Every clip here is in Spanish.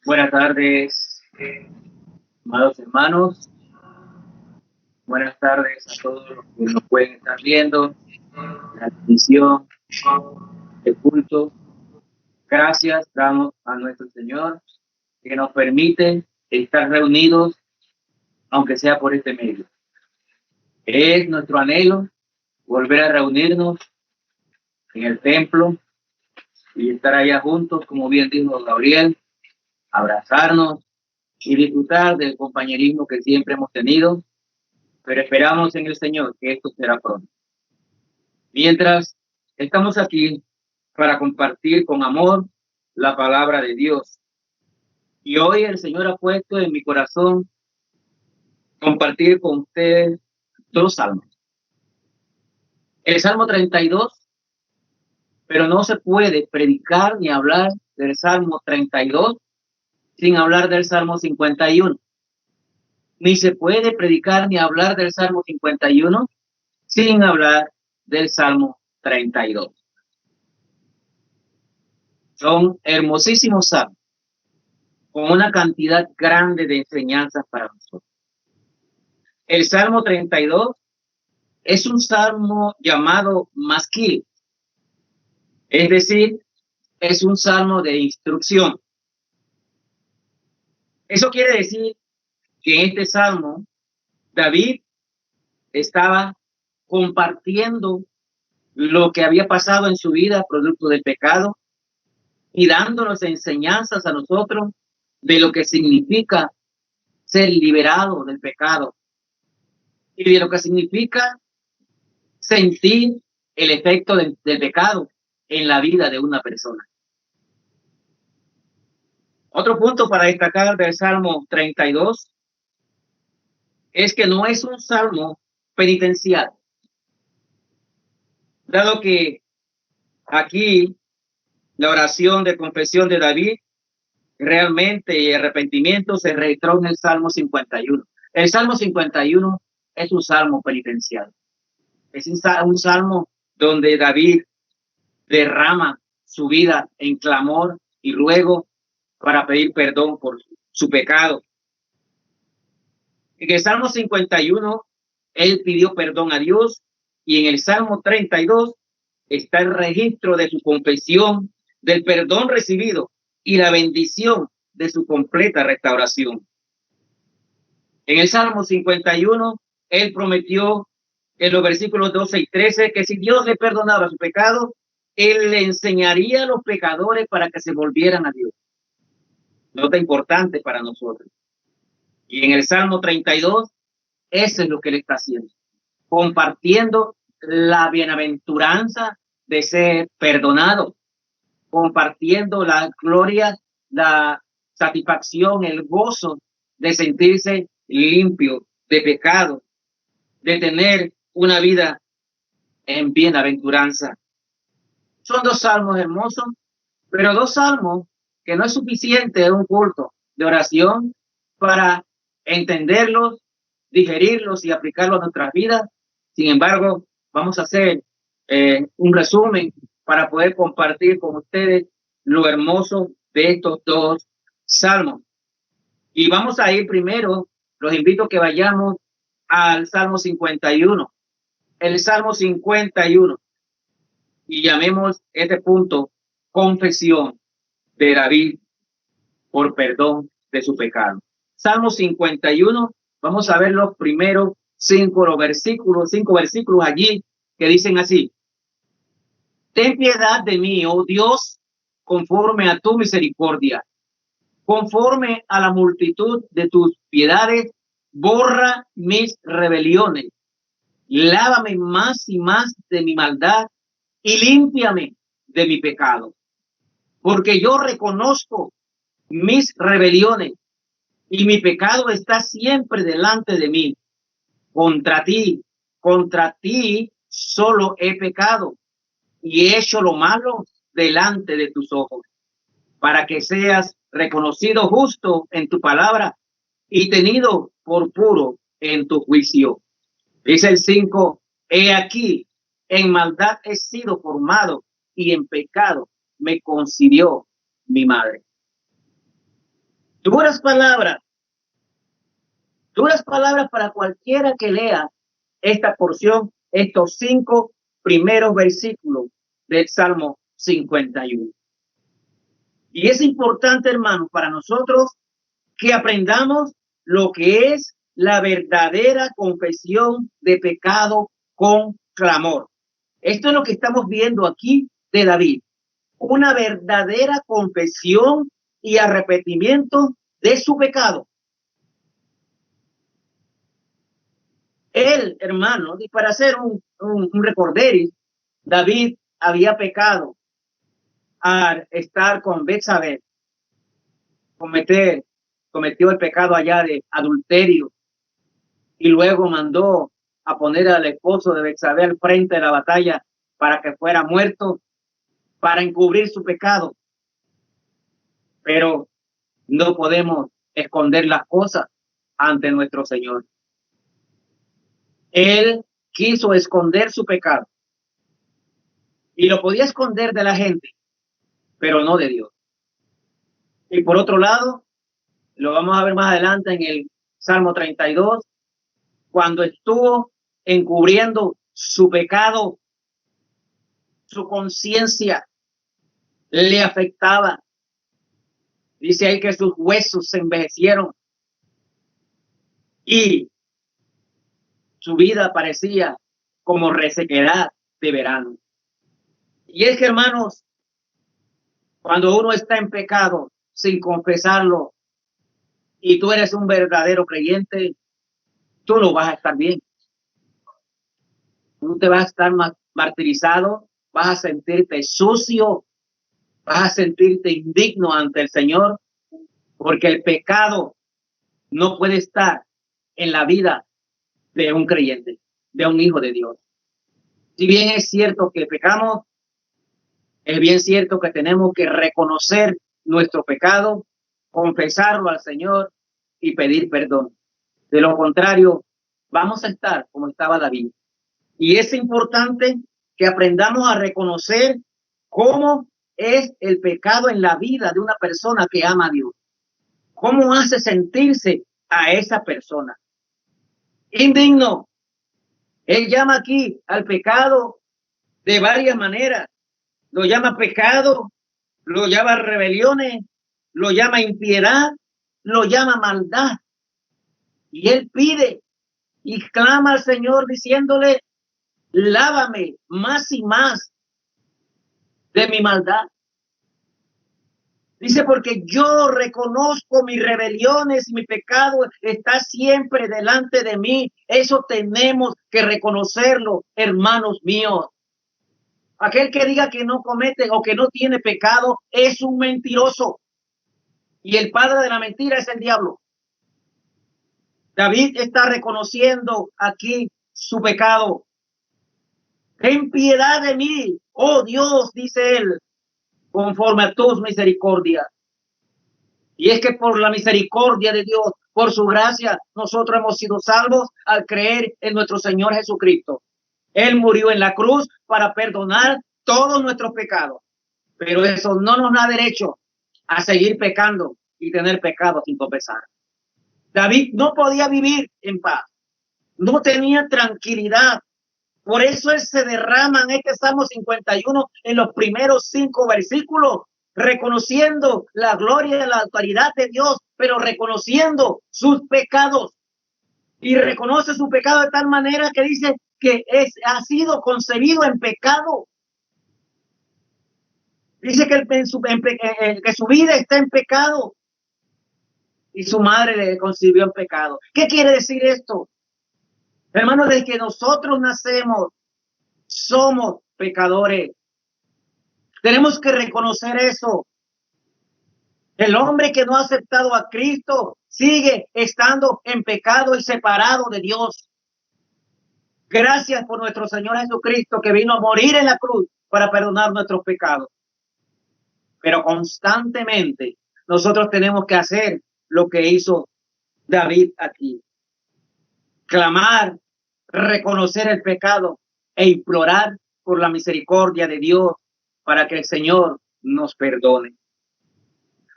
Buenas tardes, amados hermanos. Buenas tardes a todos los que nos pueden estar viendo la transmisión de culto. Gracias damos a nuestro Señor que nos permite estar reunidos, aunque sea por este medio. Es nuestro anhelo volver a reunirnos en el templo y estar allá juntos, como bien dijo Gabriel, abrazarnos y disfrutar del compañerismo que siempre hemos tenido, pero esperamos en el Señor que esto será pronto. Mientras estamos aquí para compartir con amor la palabra de Dios. Y hoy el Señor ha puesto en mi corazón compartir con ustedes dos salmos. El Salmo 32, pero no se puede predicar ni hablar del Salmo 32 sin hablar del Salmo 51. Ni se puede predicar ni hablar del Salmo 51 sin hablar del Salmo 32. Son hermosísimos salmos, con una cantidad grande de enseñanzas para nosotros. El Salmo 32 es un salmo llamado masquil, es decir, es un salmo de instrucción. Eso quiere decir que en este salmo David estaba compartiendo lo que había pasado en su vida producto del pecado y dándonos enseñanzas a nosotros de lo que significa ser liberado del pecado y de lo que significa sentir el efecto del pecado en la vida de una persona. Otro punto para destacar del Salmo 32 es que no es un salmo penitencial, dado que aquí la oración de confesión de David realmente y arrepentimiento se registró en el Salmo 51. El Salmo 51 es un salmo penitencial. Es un salmo donde David derrama su vida en clamor y ruego para pedir perdón por su pecado. En el Salmo 51, él pidió perdón a Dios, y en el Salmo 32 está el registro de su confesión, del perdón recibido y la bendición de su completa restauración. En el Salmo 51, él prometió en los versículos 12 y 13 que si Dios le perdonaba su pecado, él le enseñaría a los pecadores para que se volvieran a Dios. Nota importante para nosotros. Y en el Salmo 32, eso es lo que él está haciendo, compartiendo la bienaventuranza de ser perdonado, compartiendo la gloria, la satisfacción, el gozo de sentirse limpio de pecado, de tener una vida en bienaventuranza. Son dos salmos hermosos, pero dos salmos que no es suficiente en un culto de oración para entenderlos, digerirlos y aplicarlos a nuestras vidas. Sin embargo, vamos a hacer un resumen para poder compartir con ustedes lo hermoso de estos dos salmos. Y vamos a ir primero, los invito a que vayamos al Salmo 51. El Salmo 51. Y llamemos este punto confesión de David por perdón de su pecado. Salmo 51, vamos a ver los primeros cinco versículos allí que dicen así: ten piedad de mí, oh Dios, conforme a tu misericordia, conforme a la multitud de tus piedades, borra mis rebeliones, lávame más y más de mi maldad y límpiame de mi pecado, porque yo reconozco mis rebeliones y mi pecado está siempre delante de mí. Contra ti solo he pecado y he hecho lo malo delante de tus ojos, para que seas reconocido justo en tu palabra y tenido por puro en tu juicio. Dice el 5, he aquí, en maldad he sido formado y en pecado me concibió mi madre. Duras palabras, duras palabras para cualquiera que lea esta porción, estos 5 primeros versículos del Salmo 51. Y es importante, hermanos, para nosotros que aprendamos lo que es la verdadera confesión de pecado con clamor. Esto es lo que estamos viendo aquí de David. Una verdadera confesión y arrepentimiento de su pecado. Él, hermano, y para hacer un recorderis, David había pecado al estar con Betsabé, cometió el pecado allá de adulterio y luego mandó a poner al esposo de Betsabé al frente de la batalla para que fuera muerto, para encubrir su pecado. Pero no podemos esconder las cosas ante nuestro Señor. Él quiso esconder su pecado y lo podía esconder de la gente, pero no de Dios. Y por otro lado, lo vamos a ver más adelante en el Salmo 32, cuando estuvo encubriendo su pecado, su conciencia le afectaba. Dice ahí que sus huesos se envejecieron y su vida parecía como resequedad de verano. Y es que, hermanos, cuando uno está en pecado sin confesarlo y tú eres un verdadero creyente, tú no vas a estar bien. Tú te vas a estar martirizado, vas a sentirte sucio, vas a sentirte indigno ante el Señor, porque el pecado no puede estar en la vida de un creyente, de un hijo de Dios. Si bien es cierto que pecamos, es bien cierto que tenemos que reconocer nuestro pecado, confesarlo al Señor y pedir perdón. De lo contrario, vamos a estar como estaba David. Y es importante que aprendamos a reconocer cómo es el pecado en la vida de una persona que ama a Dios. ¿Cómo hace sentirse a esa persona? Indigno. Él llama aquí al pecado de varias maneras. Lo llama pecado, lo llama rebeliones, lo llama impiedad, lo llama maldad. Y él pide y clama al Señor diciéndole, lávame más y más de mi maldad. Dice, porque yo reconozco mis rebeliones y mi pecado está siempre delante de mí. Eso tenemos que reconocerlo, hermanos míos. Aquel que diga que no comete o que no tiene pecado es un mentiroso. Y el padre de la mentira es el diablo. David está reconociendo aquí su pecado. Ten piedad de mí, oh Dios, dice él, conforme a tus misericordias. Y es que por la misericordia de Dios, por su gracia, nosotros hemos sido salvos al creer en nuestro Señor Jesucristo. Él murió en la cruz para perdonar todos nuestros pecados. Pero eso no nos da derecho a seguir pecando y tener pecado sin confesar. David no podía vivir en paz. No tenía tranquilidad. Por eso él se derrama en este Salmo 51 en los primeros 5 versículos, reconociendo la gloria y la autoridad de Dios, pero reconociendo sus pecados. Y reconoce su pecado de tal manera que dice que ha sido concebido en pecado. Dice que su vida está en pecado y su madre le concibió en pecado. ¿Qué quiere decir esto? Hermanos, desde que nosotros nacemos, somos pecadores. Tenemos que reconocer eso. El hombre que no ha aceptado a Cristo sigue estando en pecado y separado de Dios. Gracias por nuestro Señor Jesucristo que vino a morir en la cruz para perdonar nuestros pecados. Pero constantemente nosotros tenemos que hacer lo que hizo David aquí. Clamar, reconocer el pecado e implorar por la misericordia de Dios para que el Señor nos perdone.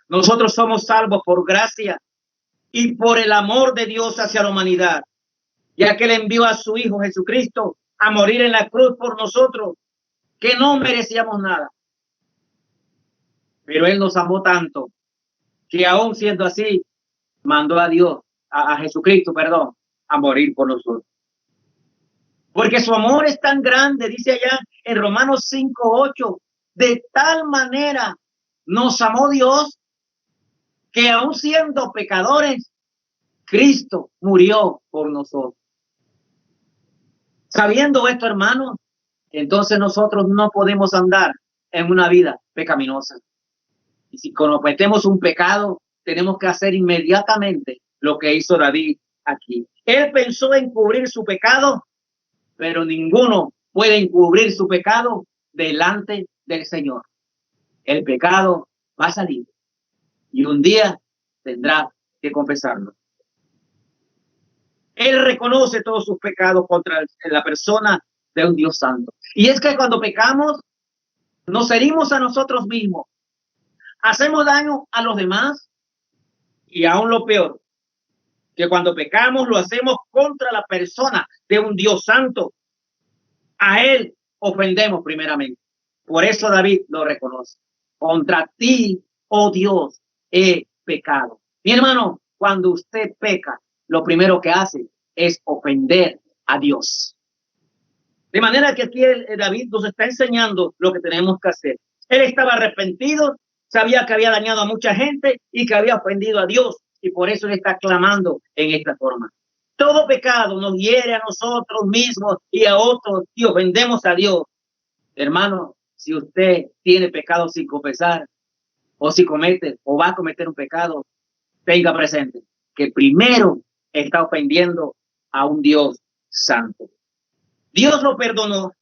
Nosotros somos salvos por gracia y por el amor de Dios hacia la humanidad, ya que Él envió a su Hijo Jesucristo a morir en la cruz por nosotros, que no merecíamos nada. Pero Él nos amó tanto que aún siendo así, mandó a Dios, a Jesucristo, perdón, a morir por nosotros. Porque su amor es tan grande, dice allá en Romanos 5:8, de tal manera nos amó Dios que aún siendo pecadores, Cristo murió por nosotros. Sabiendo esto, hermanos, entonces nosotros no podemos andar en una vida pecaminosa. Y si cometemos un pecado, tenemos que hacer inmediatamente lo que hizo David aquí. Él pensó en cubrir su pecado, pero ninguno puede encubrir su pecado delante del Señor. El pecado va a salir y un día tendrá que confesarlo. Él reconoce todos sus pecados contra la persona de un Dios santo. Y es que cuando pecamos, nos herimos a nosotros mismos, hacemos daño a los demás y aún lo peor, que cuando pecamos lo hacemos contra la persona de un Dios santo. A Él ofendemos primeramente. Por eso David lo reconoce. Contra ti, oh Dios, he pecado. Mi hermano, cuando usted peca, lo primero que hace es ofender a Dios. De manera que aquí David nos está enseñando lo que tenemos que hacer. Él estaba arrepentido, sabía que había dañado a mucha gente y que había ofendido a Dios, y por eso él está clamando en esta forma. Todo pecado nos hiere a nosotros mismos y a otros y ofendemos a Dios. Hermano, si usted tiene pecado sin confesar, o si comete o va a cometer un pecado, tenga presente que primero está ofendiendo a un Dios santo. Dios lo perdonó,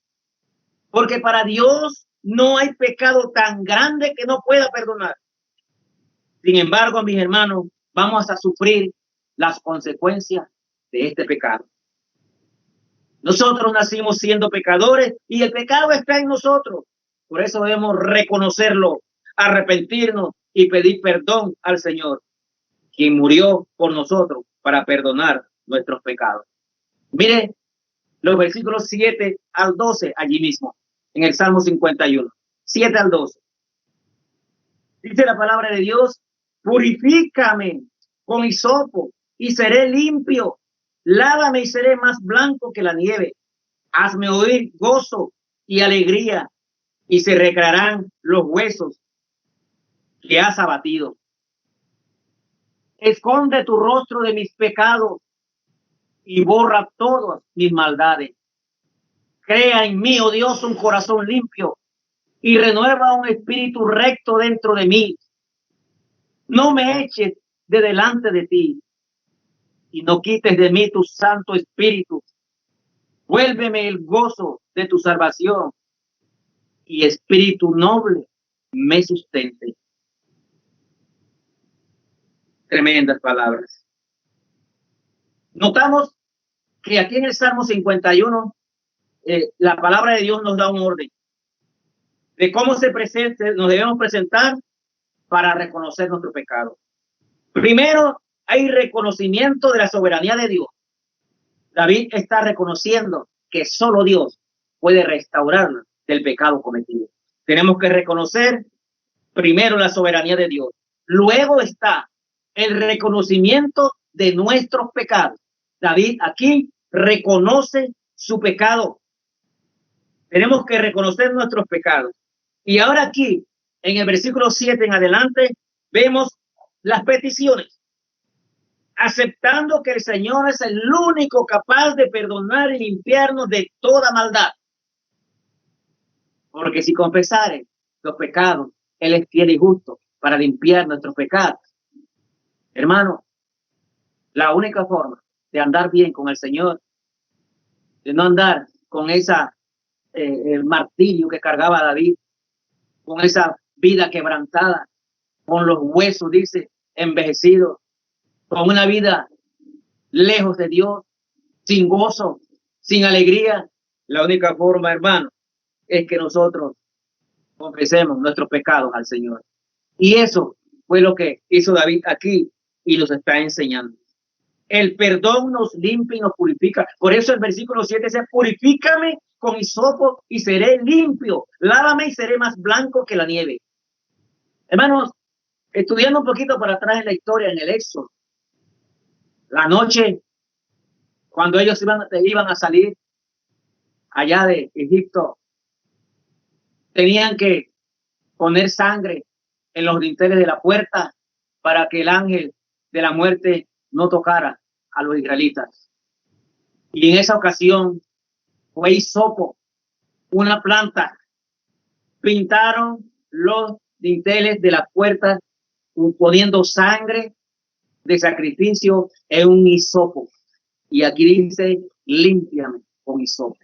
porque para Dios no hay pecado tan grande que no pueda perdonar. Sin embargo, mis hermanos, vamos a sufrir las consecuencias de este pecado. Nosotros nacimos siendo pecadores y el pecado está en nosotros. Por eso debemos reconocerlo, arrepentirnos y pedir perdón al Señor, quien murió por nosotros para perdonar nuestros pecados. Mire los versículos 7 al 12 allí mismo, en el Salmo 51, 7 al 12. Dice la palabra de Dios: purifícame con hisopo y seré limpio. Lávame y seré más blanco que la nieve. Hazme oír gozo y alegría, y se recrearán los huesos que has abatido. Esconde tu rostro de mis pecados y borra todas mis maldades. Crea en mí, oh Dios, un corazón limpio y renueva un espíritu recto dentro de mí. No me eches de delante de ti y no quites de mí tu Santo Espíritu. Vuélveme el gozo de tu salvación y espíritu noble me sustente. Tremendas palabras. Notamos que aquí en el Salmo 51 la palabra de Dios nos da un orden de cómo se presente, nos debemos presentar para reconocer nuestro pecado. Primero, hay reconocimiento de la soberanía de Dios. David está reconociendo que solo Dios puede restaurarnos del pecado cometido. Tenemos que reconocer primero la soberanía de Dios. Luego está el reconocimiento de nuestros pecados. David aquí reconoce su pecado. Tenemos que reconocer nuestros pecados. Y ahora aquí, en el versículo 7 en adelante, vemos las peticiones. Aceptando que el Señor es el único capaz de perdonar y limpiarnos de toda maldad. Porque si confesare los pecados, Él es fiel y justo para limpiar nuestros pecados. Hermano, la única forma de andar bien con el Señor, de no andar con esa el martirio que cargaba David, con esa vida quebrantada, con los huesos, dice, envejecidos, con una vida lejos de Dios, sin gozo, sin alegría. La única forma, hermano, es que nosotros confesemos nuestros pecados al Señor. Y eso fue lo que hizo David aquí y nos está enseñando. El perdón nos limpia y nos purifica. Por eso el versículo 7 dice, purifícame con hisopo y seré limpio. Lávame y seré más blanco que la nieve. Hermanos, estudiando un poquito para atrás en la historia, en el Éxodo, la noche, cuando ellos iban a salir allá de Egipto, tenían que poner sangre en los dinteles de la puerta para que el ángel de la muerte no tocara a los israelitas. Y en esa ocasión fue hisopo, una planta. Pintaron los dinteles de la puerta poniendo sangre de sacrificio en un hisopo. Y aquí dice, límpiame con hisopo.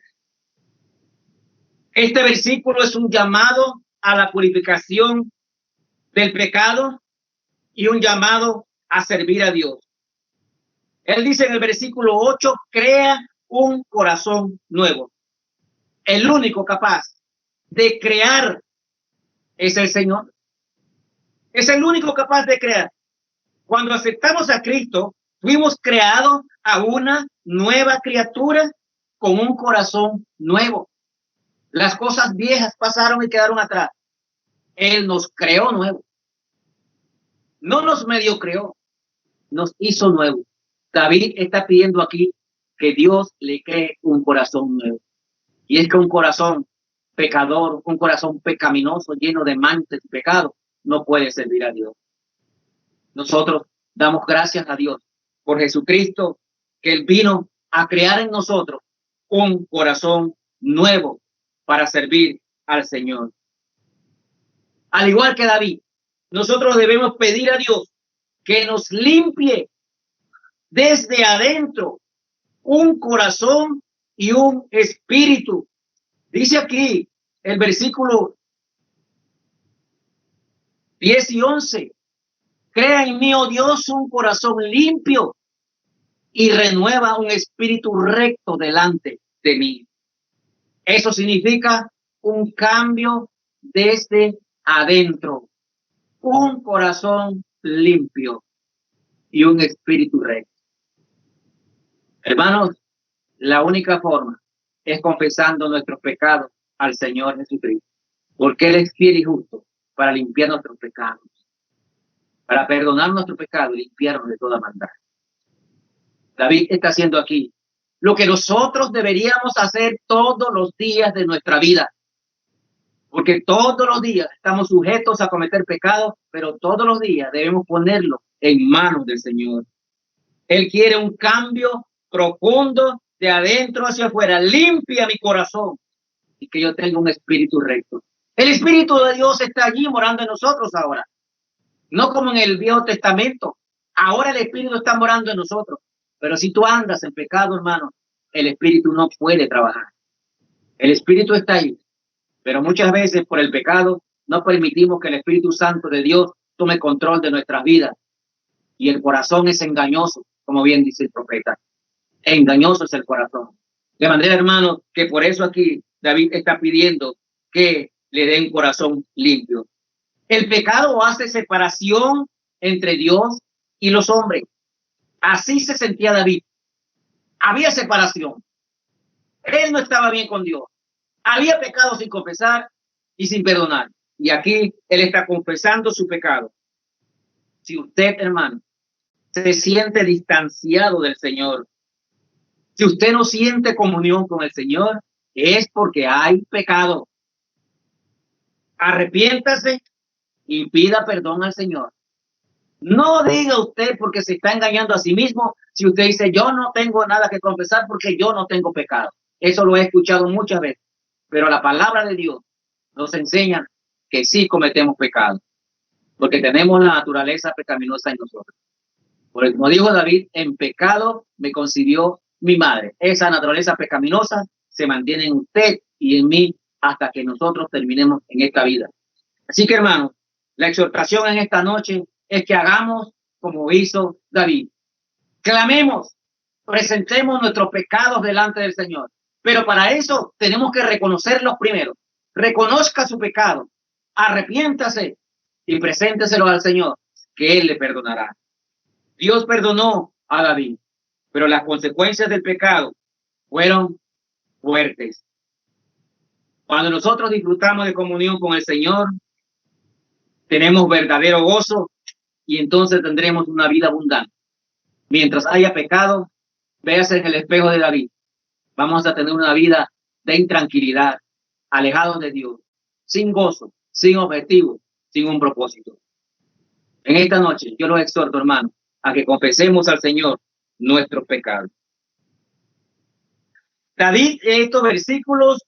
Este versículo es un llamado a la purificación del pecado y un llamado a servir a Dios. Él dice en el versículo 8, crea un corazón nuevo. El único capaz de crear es el Señor. Es el único capaz de crear. Cuando aceptamos a Cristo, fuimos creados a una nueva criatura con un corazón nuevo. Las cosas viejas pasaron y quedaron atrás. Él nos creó nuevo. No nos medio creó, nos hizo nuevo. David está pidiendo aquí que Dios le cree un corazón nuevo. Y es que un corazón pecador, un corazón pecaminoso, lleno de manchas y pecado, no puede servir a Dios. Nosotros damos gracias a Dios por Jesucristo, que Él vino a crear en nosotros un corazón nuevo para servir al Señor. Al igual que David, nosotros debemos pedir a Dios que nos limpie desde adentro un corazón y un espíritu. Dice aquí el versículo 10 y 11. Crea en mí, oh Dios, un corazón limpio y renueva un espíritu recto delante de mí. Eso significa un cambio desde adentro, un corazón limpio y un espíritu recto. Hermanos, la única forma es confesando nuestros pecados al Señor Jesucristo, porque Él es fiel y justo para limpiar nuestros pecados, para perdonar nuestros pecados y limpiarnos de toda maldad. David está haciendo aquí lo que nosotros deberíamos hacer todos los días de nuestra vida, porque todos los días estamos sujetos a cometer pecados, pero todos los días debemos ponerlo en manos del Señor. Él quiere un cambio profundo de adentro hacia afuera. Limpia mi corazón y que yo tenga un espíritu recto. El Espíritu de Dios está allí morando en nosotros ahora, no como en el Viejo Testamento. Ahora el Espíritu está morando en nosotros. Pero si tú andas en pecado, hermano, el Espíritu no puede trabajar. El Espíritu está ahí, pero muchas veces por el pecado no permitimos que el Espíritu Santo de Dios tome control de nuestras vidas. Y el corazón es engañoso, como bien dice el profeta. Engañoso es el corazón. De manera, hermano, que por eso aquí David está pidiendo que le dé un corazón limpio. El pecado hace separación entre Dios y los hombres. Así se sentía David. Había separación. Él no estaba bien con Dios. Había pecado sin confesar y sin perdonar. Y aquí él está confesando su pecado. Si usted, hermano, se siente distanciado del Señor, si usted no siente comunión con el Señor, es porque hay pecado. Arrepiéntase y pida perdón al Señor. No diga usted porque se está engañando a sí mismo si usted dice yo no tengo nada que confesar porque yo no tengo pecado. Eso lo he escuchado muchas veces, pero la palabra de Dios nos enseña que sí cometemos pecado, porque tenemos la naturaleza pecaminosa en nosotros. Porque como dijo David, en pecado me concibió mi madre. Esa naturaleza pecaminosa se mantiene en usted y en mí hasta que nosotros terminemos en esta vida. Así que, hermanos, la exhortación en esta noche es que hagamos como hizo David. Clamemos, presentemos nuestros pecados delante del Señor. Pero para eso tenemos que reconocerlos primero. Reconozca su pecado, arrepiéntase y presénteselo al Señor. que él le perdonará. Dios perdonó a David, pero las consecuencias del pecado fueron fuertes. Cuando nosotros disfrutamos de comunión con el Señor, tenemos verdadero gozo y entonces tendremos una vida abundante. Mientras haya pecado, véase en el espejo de David. Vamos a tener una vida de intranquilidad, alejados de Dios, sin gozo, sin objetivo, sin un propósito. En esta noche yo los exhorto, hermanos, a que confesemos al Señor nuestros pecados. David en estos versículos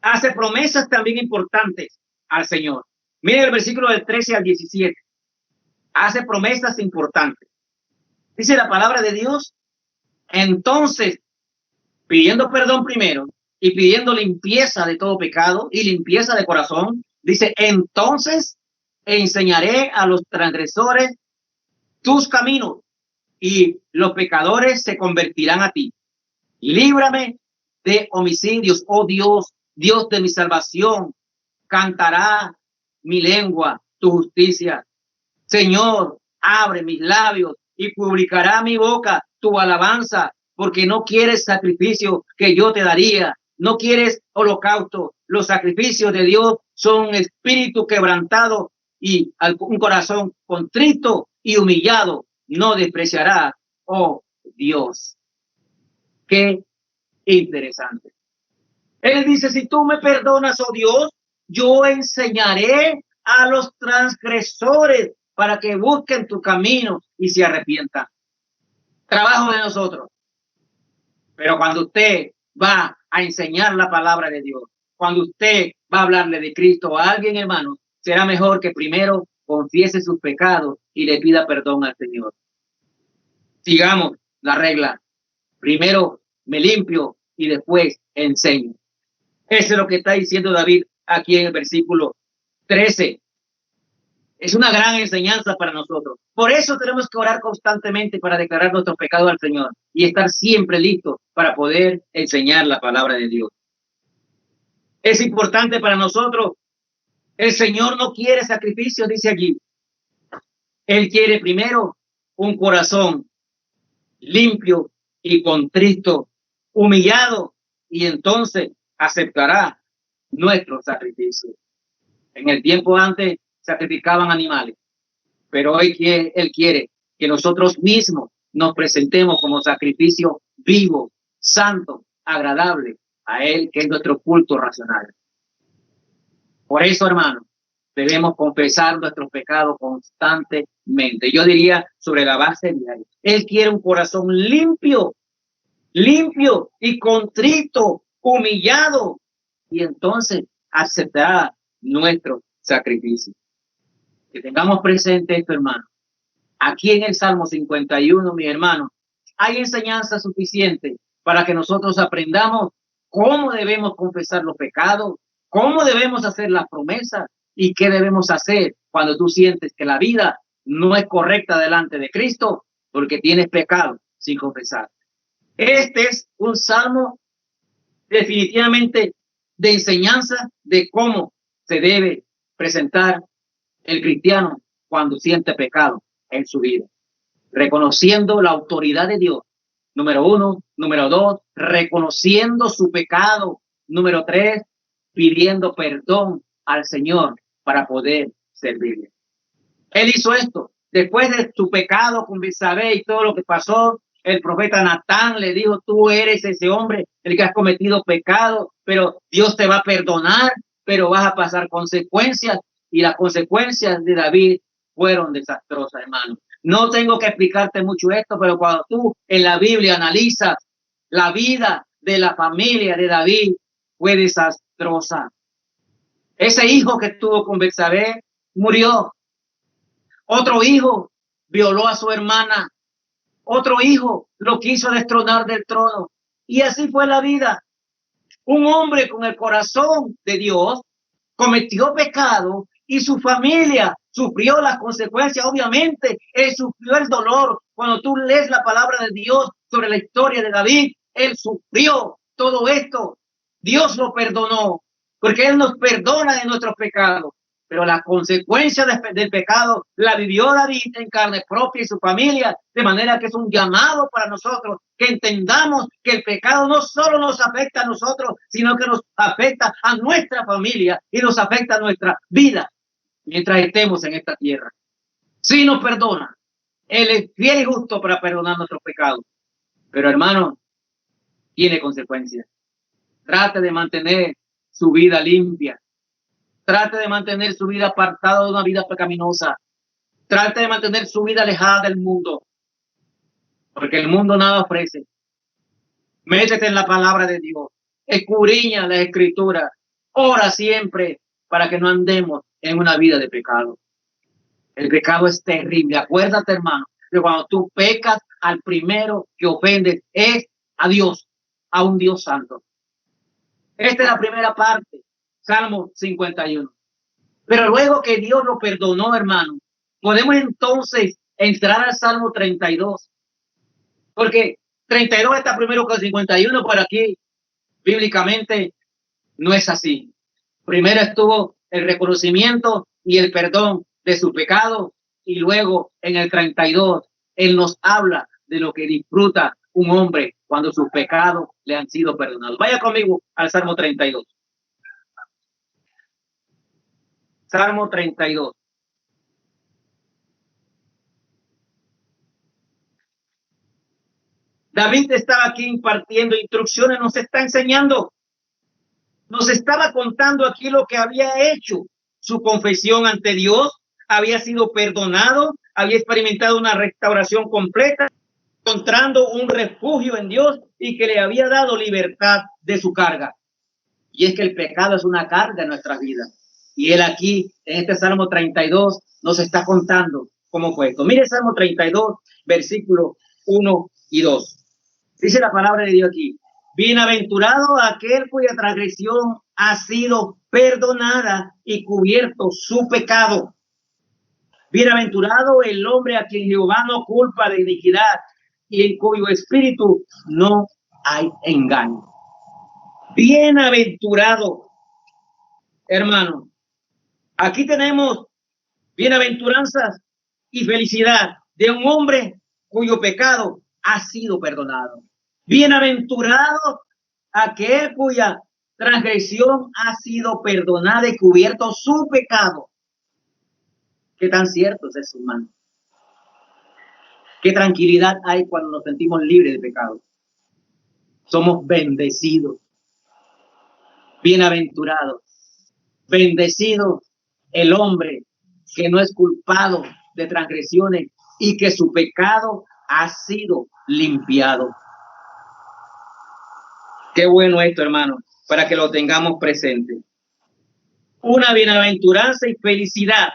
hace promesas también importantes al Señor. Miren el versículo del 13 al 17. Hace promesas importantes. Dice la palabra de Dios, entonces, pidiendo perdón primero y pidiendo limpieza de todo pecado y limpieza de corazón, dice, entonces enseñaré a los transgresores tus caminos y los pecadores se convertirán a ti. Líbrame de homicidios, oh Dios, Dios de mi salvación, cantará mi lengua tu justicia. Señor, abre mis labios y publicará mi boca tu alabanza, porque no quieres sacrificio que yo te daría, no quieres holocausto. Los sacrificios de Dios son un espíritu quebrantado y un corazón contrito y humillado no despreciará, oh Dios. Qué interesante. Él dice, si tú me perdonas, oh Dios, yo enseñaré a los transgresores para que busquen tu camino y se arrepientan. Trabajo de nosotros. Pero cuando usted va a enseñar la palabra de Dios, cuando usted va a hablarle de Cristo a alguien, hermano, será mejor que primero confiese sus pecados y le pida perdón al Señor. Sigamos la regla. Primero me limpio y después enseño. Eso es lo que está diciendo David aquí en el versículo 13. Es una gran enseñanza para nosotros. Por eso tenemos que orar constantemente para declarar nuestros pecados al Señor y estar siempre listos para poder enseñar la palabra de Dios. Es importante para nosotros. El Señor no quiere sacrificios, dice allí. Él quiere primero un corazón limpio y contrito, humillado, y entonces aceptará nuestro sacrificio. En el tiempo antes sacrificaban animales, pero hoy Él quiere que nosotros mismos nos presentemos como sacrificio vivo, santo, agradable a Él, que es nuestro culto racional. Por eso, hermano, debemos confesar nuestros pecados constantemente. Yo diría sobre la base diaria. Él quiere un corazón limpio, limpio y contrito, humillado, y entonces aceptará nuestro sacrificio. Que tengamos presente esto, hermano. Aquí en el Salmo 51, mi hermano, hay enseñanza suficiente para que nosotros aprendamos cómo debemos confesar los pecados, cómo debemos hacer las promesas y qué debemos hacer cuando tú sientes que la vida no es correcta delante de Cristo porque tienes pecado sin confesar. Este es un salmo definitivamente de enseñanza de cómo se debe presentar el cristiano cuando siente pecado en su vida, reconociendo la autoridad de Dios, número 1, número 2, reconociendo su pecado, número 3, pidiendo perdón al Señor para poder servirle. Él hizo esto después de su pecado con Betsabé y todo lo que pasó. El profeta Natán le dijo, tú eres ese hombre el que has cometido pecado, pero Dios te va a perdonar, pero vas a pasar consecuencias. Y las consecuencias de David fueron desastrosas, hermano. No tengo que explicarte mucho esto, pero cuando tú en la Biblia analizas la vida de la familia de David, fue desastrosa. Ese hijo que tuvo con Betsabé murió. Otro hijo violó a su hermana. Otro hijo lo quiso destronar del trono. Y así fue la vida. Un hombre con el corazón de Dios cometió pecado y su familia sufrió las consecuencias. Obviamente, él sufrió el dolor. Cuando tú lees la palabra de Dios sobre la historia de David, él sufrió todo esto. Dios lo perdonó, porque Él nos perdona de nuestros pecados. pero la consecuencia del pecado la vivió David en carne propia y su familia, de manera que es un llamado para nosotros que entendamos que el pecado no solo nos afecta a nosotros, sino que nos afecta a nuestra familia y nos afecta a nuestra vida mientras estemos en esta tierra. Si nos perdona, Él es fiel y justo para perdonar nuestros pecados, pero hermano, tiene consecuencias. Trate de mantener su vida limpia. Trate de mantener su vida apartada de una vida pecaminosa. Trate de mantener su vida alejada del mundo, porque el mundo nada ofrece. Métete en la palabra de Dios, escudriña la escritura, ora siempre para que no andemos en una vida de pecado. El pecado es terrible. Acuérdate, hermano, que cuando tú pecas, al primero que ofendes es a Dios, a un Dios santo. Esta es la primera parte, Salmo 51. Pero luego que Dios lo perdonó, hermano, podemos entonces entrar al Salmo 32. Porque 32 está primero que 51, pero aquí bíblicamente no es así. Primero estuvo el reconocimiento y el perdón de su pecado, y luego en el 32 Él nos habla de lo que disfruta un hombre cuando sus pecados le han sido perdonados. Vaya conmigo al Salmo 32. Salmo 32. David estaba aquí impartiendo instrucciones, nos está enseñando, nos estaba contando aquí lo que había hecho. Su confesión ante Dios, había sido perdonado, había experimentado una restauración completa, encontrando un refugio en Dios y que le había dado libertad de su carga. Y es que el pecado es una carga en nuestras vidas. Y él aquí, en este Salmo 32, nos está contando cómo fue esto. Mire Salmo 32, versículos 1 y 2. Dice la palabra de Dios aquí: bienaventurado aquel cuya transgresión ha sido perdonada y cubierto su pecado. Bienaventurado el hombre a quien Jehová no culpa de iniquidad y en cuyo espíritu no hay engaño. Bienaventurado, hermano. Aquí tenemos bienaventuranzas y felicidad de un hombre cuyo pecado ha sido perdonado. Bienaventurado aquel cuya transgresión ha sido perdonada y cubierto su pecado. ¿Qué tan cierto es eso, hermano? ¿Qué tranquilidad hay cuando nos sentimos libres de pecado? Somos bendecidos, bienaventurados, bendecido el hombre que no es culpado de transgresiones y que su pecado ha sido limpiado. Qué bueno esto, hermano, para que lo tengamos presente. Una bienaventuranza y felicidad.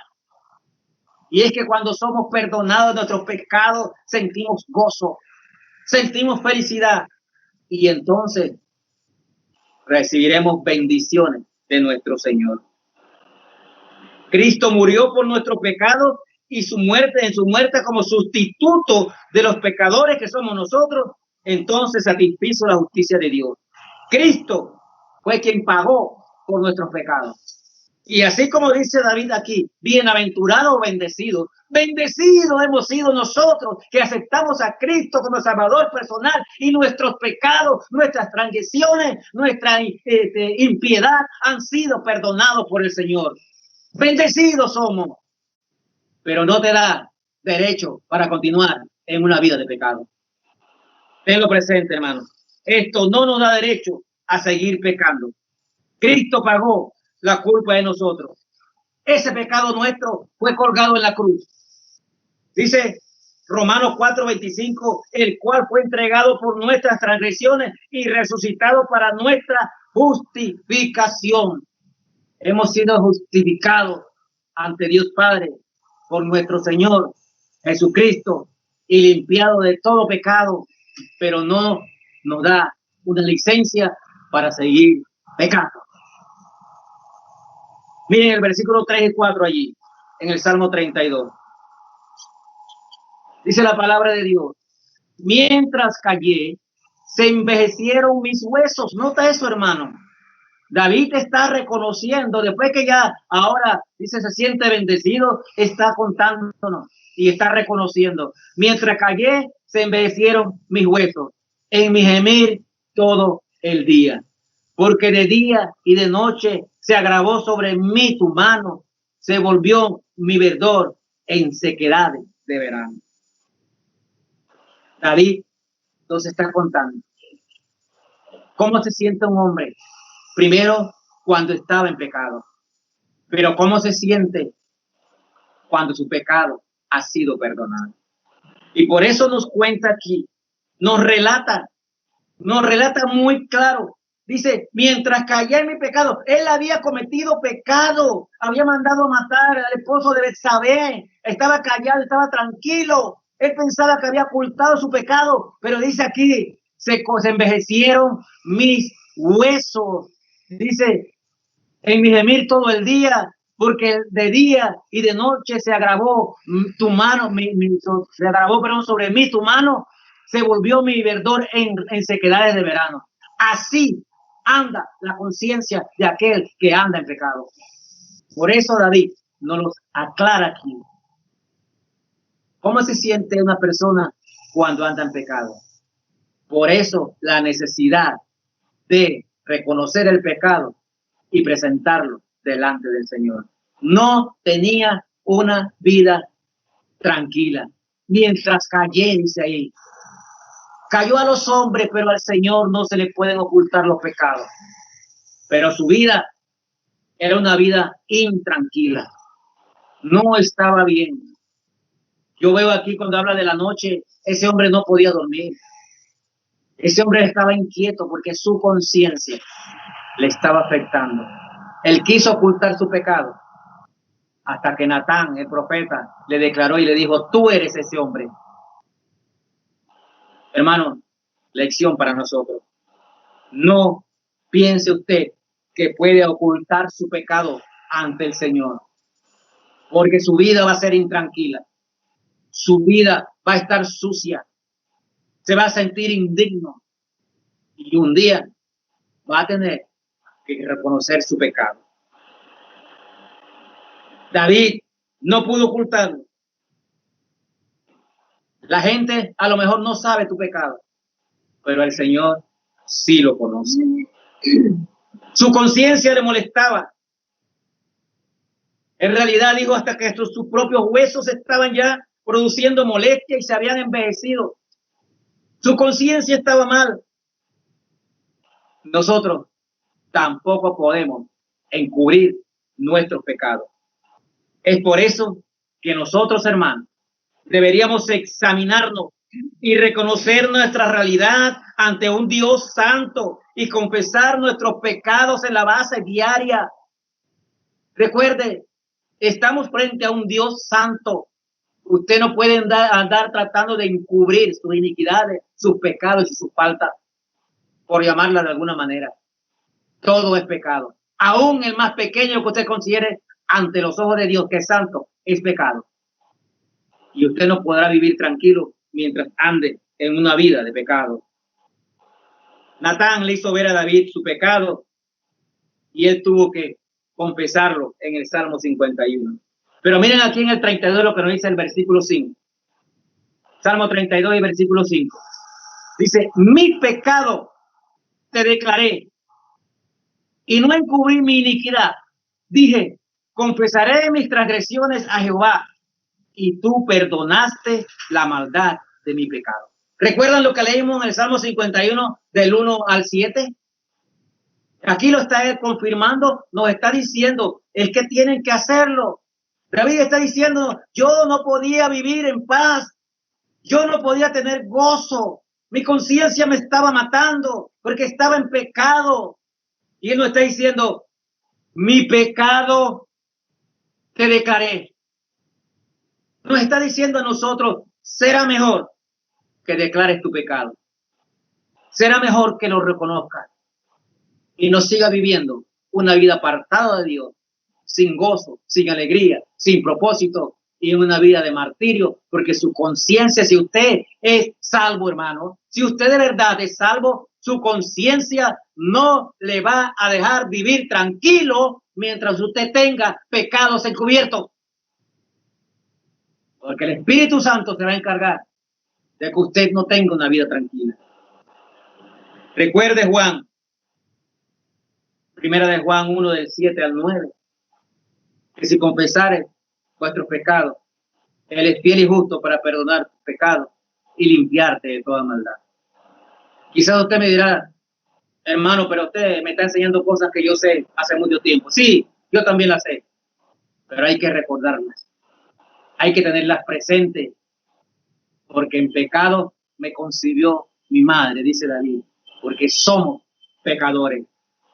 Y es que cuando somos perdonados de nuestros pecados, sentimos gozo, sentimos felicidad. Y entonces recibiremos bendiciones de nuestro Señor. Cristo murió por nuestros pecados y en su muerte como sustituto de los pecadores que somos nosotros, entonces satisfizo la justicia de Dios. Cristo fue quien pagó por nuestros pecados. Y así como dice David aquí, bienaventurado o bendecido, bendecidos hemos sido nosotros que aceptamos a Cristo como Salvador personal y nuestros pecados, nuestras transgresiones, nuestra impiedad han sido perdonados por el Señor. Bendecidos somos, pero no te da derecho para continuar en una vida de pecado. Tenlo presente, hermano. Esto no nos da derecho a seguir pecando. Cristo pagó la culpa de nosotros. Ese pecado nuestro fue colgado en la cruz. Dice Romanos 4:25, el cual fue entregado por nuestras transgresiones y resucitado para nuestra justificación. Hemos sido justificados ante Dios Padre por nuestro Señor Jesucristo y limpiado de todo pecado, pero no nos da una licencia para seguir pecando. Miren el versículo 3 y 4 allí, en el Salmo 32. Dice la palabra de Dios: mientras callé, se envejecieron mis huesos. Nota eso, hermano. David está reconociendo, después que ya ahora dice se siente bendecido, está contándonos y está reconociendo. Mientras callé, se envejecieron mis huesos, en mi gemir todo el día. Porque de día y de noche se agravó sobre mí tu mano, se volvió mi verdor en sequedades de verano. David nos está contando cómo se siente un hombre, primero cuando estaba en pecado, pero cómo se siente cuando su pecado ha sido perdonado. Y por eso nos cuenta aquí, nos relata muy claro. Dice, mientras caía en mi pecado, él había cometido pecado, había mandado matar al esposo de Betsabé, estaba callado, estaba tranquilo, él pensaba que había ocultado su pecado, pero dice aquí, se envejecieron mis huesos, dice, en mi gemir todo el día, porque de día y de noche se agravó tu mano, se agravó, perdón, sobre mí tu mano, se volvió mi verdor en sequedades de verano. Así anda la conciencia de aquel que anda en pecado. Por eso David nos lo aclara aquí. ¿Cómo se siente una persona cuando anda en pecado? Por eso la necesidad de reconocer el pecado y presentarlo delante del Señor. No tenía una vida tranquila. Mientras cayé, dice ahí, cayó a los hombres, pero al Señor no se le pueden ocultar los pecados. Pero su vida era una vida intranquila. No estaba bien. Yo veo aquí cuando habla de la noche, ese hombre no podía dormir. Ese hombre estaba inquieto porque su conciencia le estaba afectando. Él quiso ocultar su pecado hasta que Natán, el profeta, le declaró y le dijo, tú eres ese hombre. Hermano, lección para nosotros. No piense usted que puede ocultar su pecado ante el Señor, porque su vida va a ser intranquila, su vida va a estar sucia, se va a sentir indigno y un día va a tener que reconocer su pecado. David no pudo ocultarlo. La gente a lo mejor no sabe tu pecado, pero el Señor sí lo conoce. Su conciencia le molestaba. En realidad dijo hasta que sus propios huesos estaban ya produciendo molestia y se habían envejecido. Su conciencia estaba mal. Nosotros tampoco podemos encubrir nuestros pecados. Es por eso que nosotros, hermanos, deberíamos examinarnos y reconocer nuestra realidad ante un Dios santo y confesar nuestros pecados en la base diaria. Recuerde, estamos frente a un Dios santo. Usted no puede andar tratando de encubrir sus iniquidades, sus pecados y sus faltas, por llamarla de alguna manera. Todo es pecado. Aún el más pequeño que usted considere ante los ojos de Dios, que es santo, es pecado. Y usted no podrá vivir tranquilo mientras ande en una vida de pecado. Natán le hizo ver a David su pecado y él tuvo que confesarlo en el Salmo 51. Pero miren aquí en el 32 lo que nos dice el versículo 5. Salmo 32 y versículo 5. Dice, mi pecado te declaré y no encubrí mi iniquidad. Dije, confesaré mis transgresiones a Jehová y tú perdonaste la maldad de mi pecado. ¿Recuerdan lo que leímos en el Salmo 51 del 1 al 7? Aquí lo está él confirmando, nos está diciendo, es que tienen que hacerlo. David está diciendo, yo no podía vivir en paz, yo no podía tener gozo, mi conciencia me estaba matando porque estaba en pecado. Y él nos está diciendo, mi pecado te declaré. Nos está diciendo a nosotros, será mejor que declares tu pecado. Será mejor que lo reconozcas y no siga viviendo una vida apartada de Dios, sin gozo, sin alegría, sin propósito y en una vida de martirio, porque su conciencia, si usted es salvo, hermano, si usted de verdad es salvo, su conciencia no le va a dejar vivir tranquilo mientras usted tenga pecados encubiertos. Porque el Espíritu Santo se va a encargar de que usted no tenga una vida tranquila. Recuerde Juan, primera de Juan 1, del 7 al 9, que si confesares vuestros pecados, Él es fiel y justo para perdonar tus pecados y limpiarte de toda maldad. Quizás usted me dirá, hermano, pero usted me está enseñando cosas que yo sé hace mucho tiempo. Sí, yo también las sé, pero hay que recordarlas. Hay que tenerlas presentes, porque en pecado me concibió mi madre, dice David, porque somos pecadores.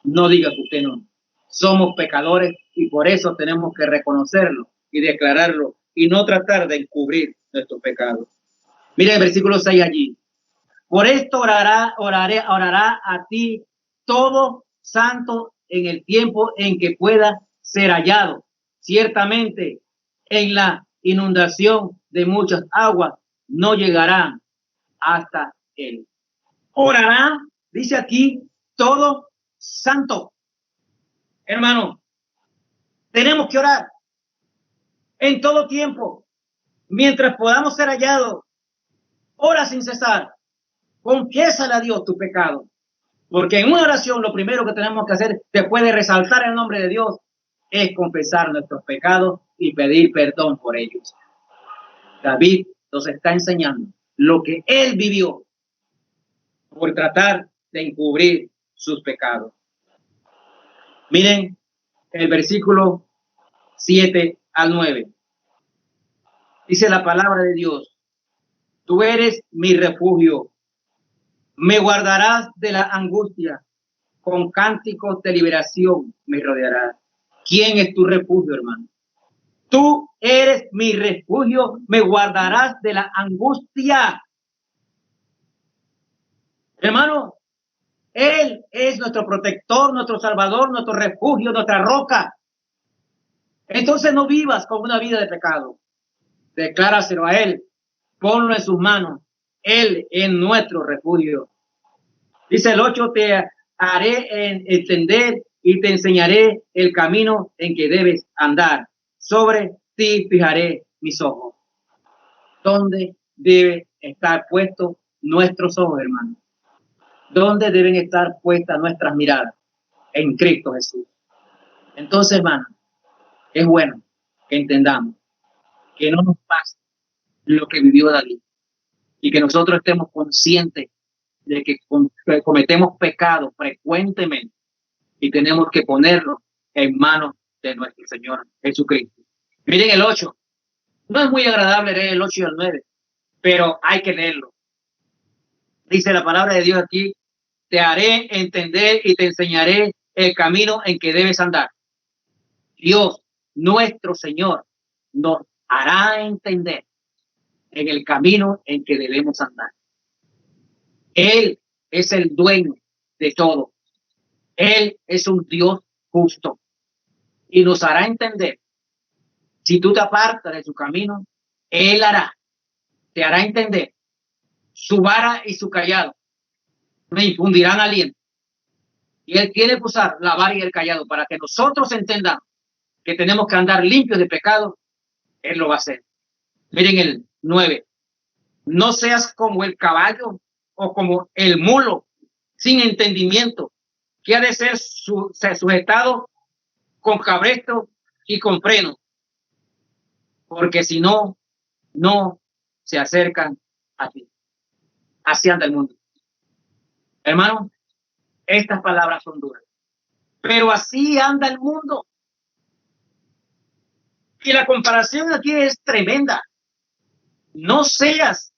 No diga que usted no. Somos pecadores y por eso tenemos que reconocerlo y declararlo y no tratar de encubrir nuestros pecados. Mire el versículo 6 allí. Por esto orará a ti todo santo en el tiempo en que pueda ser hallado. Ciertamente en la inundación de muchas aguas no llegarán hasta él. Orará, dice aquí, todo santo. Hermano, tenemos que orar en todo tiempo, mientras podamos ser hallados. Ora sin cesar. Confiésale a Dios tu pecado. Porque en una oración lo primero que tenemos que hacer después de resaltar el nombre de Dios es confesar nuestros pecados y pedir perdón por ellos. David nos está enseñando lo que él vivió por tratar de encubrir sus pecados. Miren el versículo 7 al 9. Dice la palabra de Dios: tú eres mi refugio, me guardarás de la angustia, con cánticos de liberación me rodearás. ¿Quién es tu refugio, hermano? Tú eres mi refugio, me guardarás de la angustia. Hermano, Él es nuestro protector, nuestro salvador, nuestro refugio, nuestra roca. Entonces no vivas con una vida de pecado. Decláraselo a Él, ponlo en sus manos. Él es nuestro refugio. Dice el 8, te haré entender y te enseñaré el camino en que debes andar. Sobre ti fijaré mis ojos. ¿Dónde debe estar puesto nuestros ojos, hermanos? ¿Dónde deben estar puestas nuestras miradas? En Cristo Jesús. Entonces, hermanos, es bueno que entendamos que no nos pase lo que vivió David y que nosotros estemos conscientes de que cometemos pecados frecuentemente y tenemos que ponerlo en manos de nuestro Señor Jesucristo. Miren el 8. No es muy agradable leer el 8 y el 9, pero hay que leerlo. Dice la palabra de Dios aquí: te haré entender y te enseñaré el camino en que debes andar. Dios, nuestro Señor, nos hará entender en el camino en que debemos andar. Él es el dueño de todo. Él es un Dios justo y nos hará entender. Si tú te apartas de su camino, Él te hará entender. Su vara y su callado me infundirán aliento. Y Él tiene que usar la vara y el callado para que nosotros entendamos que tenemos que andar limpios de pecado. Él lo va a hacer. Miren el 9. No seas como el caballo o como el mulo sin entendimiento, que ha de ser sujetado con cabresto y con freno, porque si no, no se acercan a ti. Así anda el mundo. Hermano, estas palabras son duras, pero así anda el mundo. Y la comparación aquí es tremenda. No seas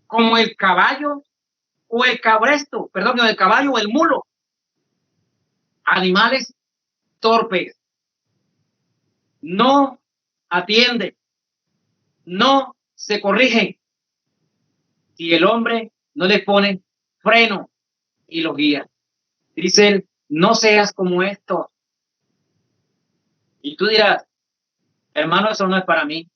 como el caballo o el cabresto, perdón, el caballo o el mulo. Animales torpes. No atienden. No se corrigen. Si el hombre no le pone freno y los guía. Dice él, no seas como esto. Y tú dirás, hermano, eso no es para mí.